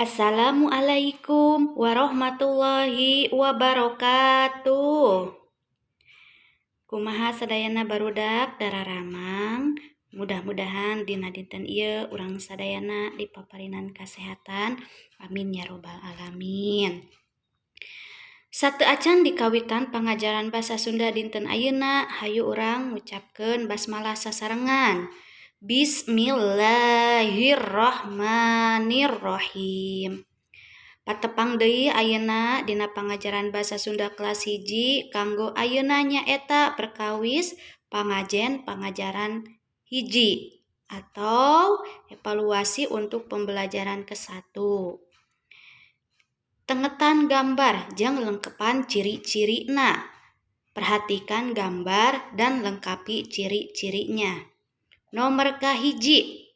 Assalamualaikum warahmatullahi wabarakatuh. Kumaha sadayana barudak dararamang. Mudah-mudahan dina dinten ieu urang sadayana dipaparinan kasehatan. Amin ya robbal alamin. Sateu acan dikawitan pangajaran basa Sunda dinten ayeuna, hayu urang ngucapkeun basmalah sasarengan. Bismillahirrahmanirrahim. Patepang deui ayeuna dina pangajaran basa Sunda kelas 1 kanggo ayeuna nyaeta perkawis pangajen pangajaran 1 atau evaluasi untuk pembelajaran ke-1. Tengetan gambar jeung lengkepan ciri-cirina. Perhatikan gambar dan lengkapi ciri-cirinya. Nomor kahiji.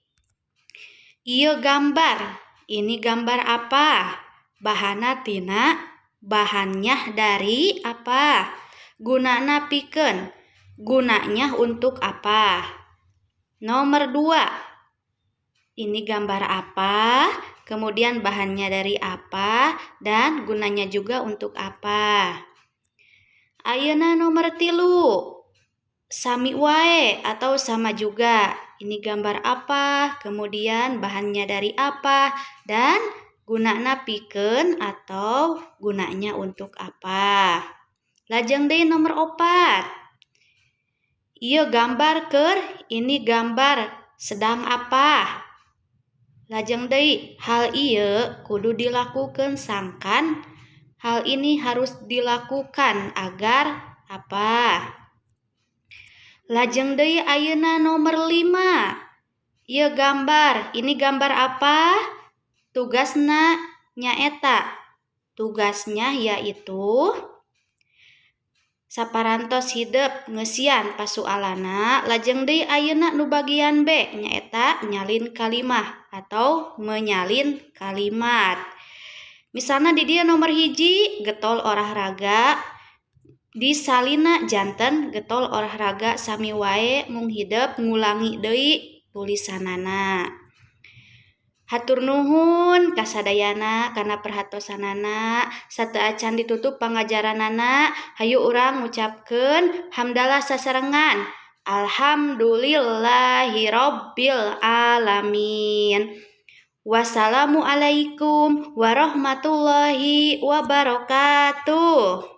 Ieu gambar. Ini gambar apa? Bahanna tina, bahannya dari apa? Gunana pikeun. Gunanya untuk apa? Nomor 2. Ini gambar apa? Kemudian bahannya dari apa? Dan gunanya juga untuk apa? Ayeuna nomor 3. Sami wae atau sama juga. Ini gambar apa? Kemudian bahannya dari apa? Dan gunana pikeun atau gunanya untuk apa? Lajeng deui nomor 4. Ieu gambar keur, ini gambar sedang apa? Lajeng deui, hal ieu kudu dilakukeun sangkan. Hal ini harus dilakukan agar apa? Lajeng deui ayeuna nomor 5. Ieu gambar, ini gambar apa? Tugasna nyaeta. Tugasnya yaitu saparantos hideup ngeusian pasualana. Lajeng deui ayeuna nu bagian B nyaeta nyalin kalimah atau menyalin kalimat. Misalna di dieu nomor 1 getol olahraga. Di salina janten getol olahraga sami wae mung hideup ngulangi deui tulisanana. Hatur nuhun kasadayana kana perhatosanana. Sateu acan ditutup pangajaranana, hayu urang ngucapkeun hamdalah sasarengan. Alhamdulillahirabbil alamin. Wassalamualaikum warahmatullahi wabarakatuh.